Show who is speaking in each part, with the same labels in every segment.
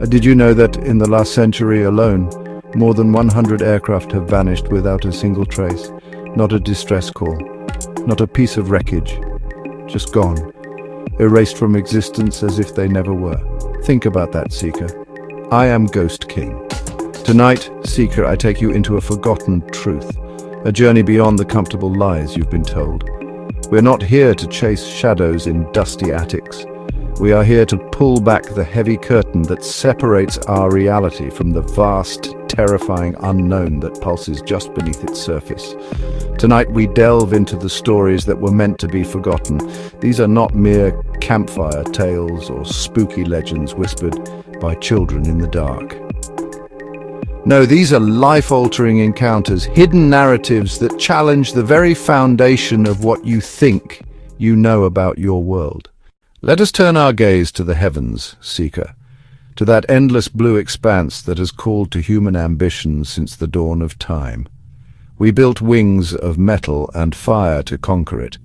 Speaker 1: Did you know that in the last century alone, more than 100 aircraft have vanished without a single trace? Not a distress call, not a piece of wreckage, just gone, erased from existence as if they never were. Think about that, Seeker. I am Ghost King. Tonight, Seeker, I take you into a forgotten truth, a journey beyond the comfortable lies you've been told. We're not here to chase shadows in dusty attics. We are here to pull back the heavy curtain that separates our reality from the vast, terrifying unknown that pulses just beneath its surface. Tonight we delve into the stories that were meant to be forgotten. These are not mere campfire tales or spooky legends whispered by children in the dark. No, these are life-altering encounters, hidden narratives that challenge the very foundation of what you think you know about your world. Let us turn our gaze to the heavens, Seeker, to that endless blue expanse that has called to human ambition since the dawn of time. We built wings of metal and fire to conquer it,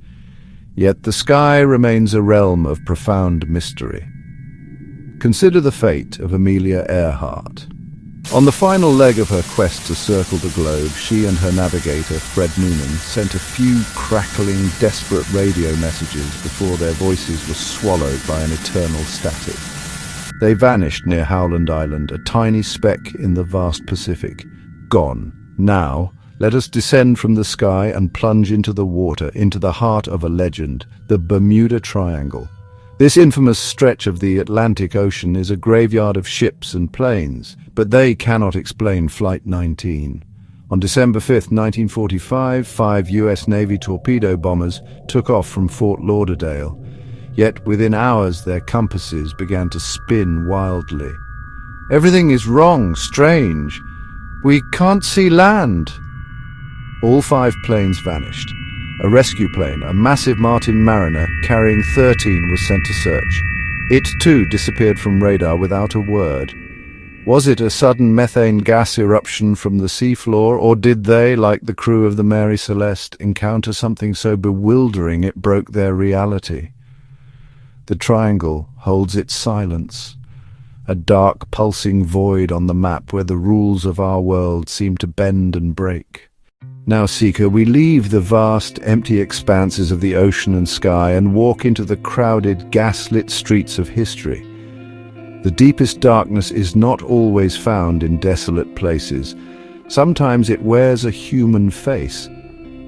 Speaker 1: yet the sky remains a realm of profound mystery. Consider the fate of Amelia Earhart. On the final leg of her quest to circle the globe, she and her navigator, Fred Noonan, sent a few crackling, desperate radio messages before their voices were swallowed by an eternal static. They vanished near Howland Island, a tiny speck in the vast Pacific. Gone. Now, let us descend from the sky and plunge into the water, into the heart of a legend, the Bermuda Triangle. This infamous stretch of the Atlantic Ocean is a graveyard of ships and planes, but they cannot explain Flight 19. On December 5, 1945, 5 U.S. Navy torpedo bombers took off from Fort Lauderdale. Yet within hours their compasses began to spin wildly. Everything is wrong, strange. We can't see land. All 5 planes vanished. A rescue plane, a massive Martin Mariner carrying 13, was sent to search. It too disappeared from radar without a word. Was it a sudden methane gas eruption from the seafloor, or did they, like the crew of the Mary Celeste, encounter something so bewildering it broke their reality? The triangle holds its silence, a dark pulsing void on the map where the rules of our world seem to bend and break. Now, Seeker, we leave the vast, empty expanses of the ocean and sky and walk into the crowded, gas-lit streets of history. The deepest darkness is not always found in desolate places. Sometimes it wears a human face.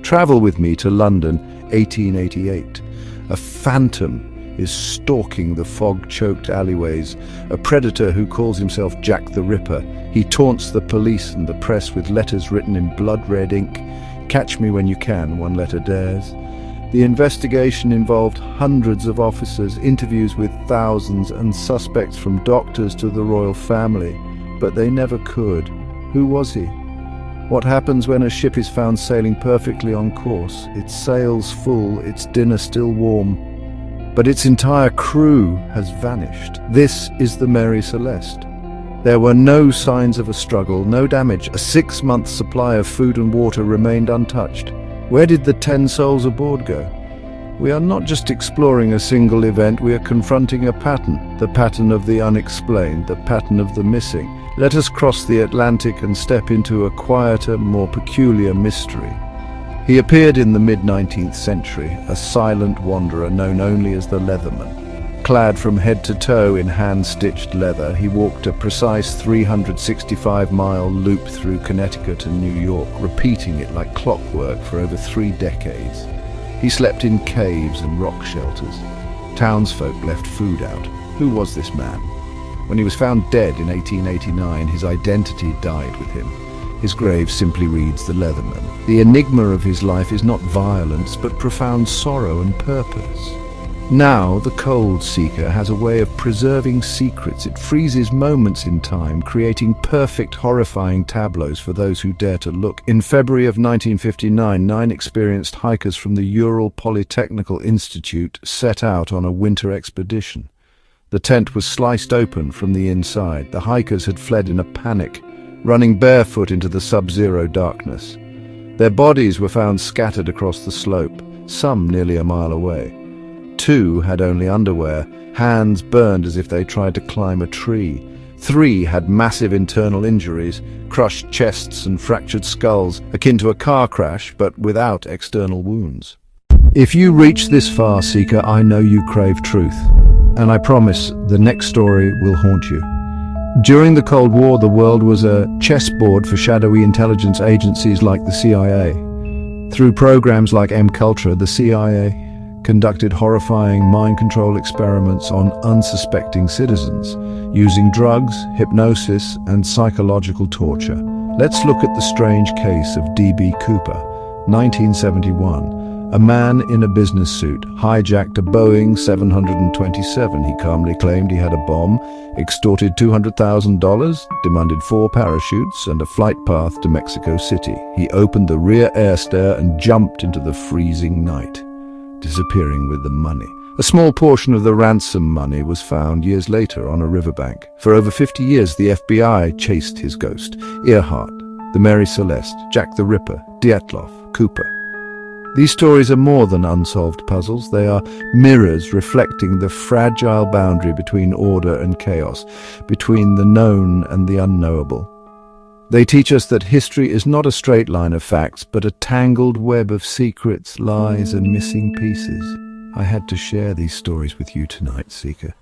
Speaker 1: Travel with me to London, 1888. A phantom is stalking the fog-choked alleyways, a predator who calls himself Jack the Ripper. He taunts the police and the press with letters written in blood-red ink. Catch me when you can, one letter dares. The investigation involved hundreds of officers, interviews with thousands, and suspects from doctors to the royal family. But they never could. Who was he? What happens when a ship is found sailing perfectly on course, its sails full, its dinner still warm, but its entire crew has vanished? This is the Mary Celeste. There were no signs of a struggle, no damage. A 6-month supply of food and water remained untouched. Where did the 10 souls aboard go? We are not just exploring a single event, we are confronting a pattern. The pattern of the unexplained, the pattern of the missing. Let us cross the Atlantic and step into a quieter, more peculiar mystery. He appeared in the mid-19th century, a silent wanderer known only as the Leatherman. Clad from head to toe in hand-stitched leather, he walked a precise 365-mile loop through Connecticut and New York, repeating it like clockwork for over 3 decades. He slept in caves and rock shelters. Townsfolk left food out. Who was this man? When he was found dead in 1889, his identity died with him. His grave simply reads the Leatherman. The enigma of his life is not violence, but profound sorrow and purpose. Now, the Cold Seeker has a way of preserving secrets. It freezes moments in time, creating perfect, horrifying tableaus for those who dare to look. In February of 1959, 9 experienced hikers from the Ural Polytechnical Institute set out on a winter expedition. The tent was sliced open from the inside. The hikers had fled in a panic, running barefoot into the sub-zero darkness. Their bodies were found scattered across the slope, some nearly a mile away. 2 had only underwear, hands burned as if they tried to climb a tree. 3 had massive internal injuries, crushed chests and fractured skulls, akin to a car crash, but without external wounds. If you reach this far, Seeker, I know you crave truth. And I promise the next story will haunt you. During the Cold War, the world was a chessboard for shadowy intelligence agencies like the CIA. Through programs like MKUltra, the CIA conducted horrifying mind control experiments on unsuspecting citizens, using drugs, hypnosis, and psychological torture. Let's look at the strange case of D.B. Cooper, 1971. A man in a business suit hijacked a Boeing 727. He calmly claimed he had a bomb, extorted $200,000, demanded 4 parachutes and a flight path to Mexico City. He opened the rear air stair and jumped into the freezing night, disappearing with the money. A small portion of the ransom money was found years later on a riverbank. For over 50 years, the FBI chased his ghost. Earhart, the Mary Celeste, Jack the Ripper, Dyatlov, Cooper. These stories are more than unsolved puzzles. They are mirrors reflecting the fragile boundary between order and chaos, between the known and the unknowable. They teach us that history is not a straight line of facts, but a tangled web of secrets, lies, and missing pieces. I had to share these stories with you tonight, Seeker.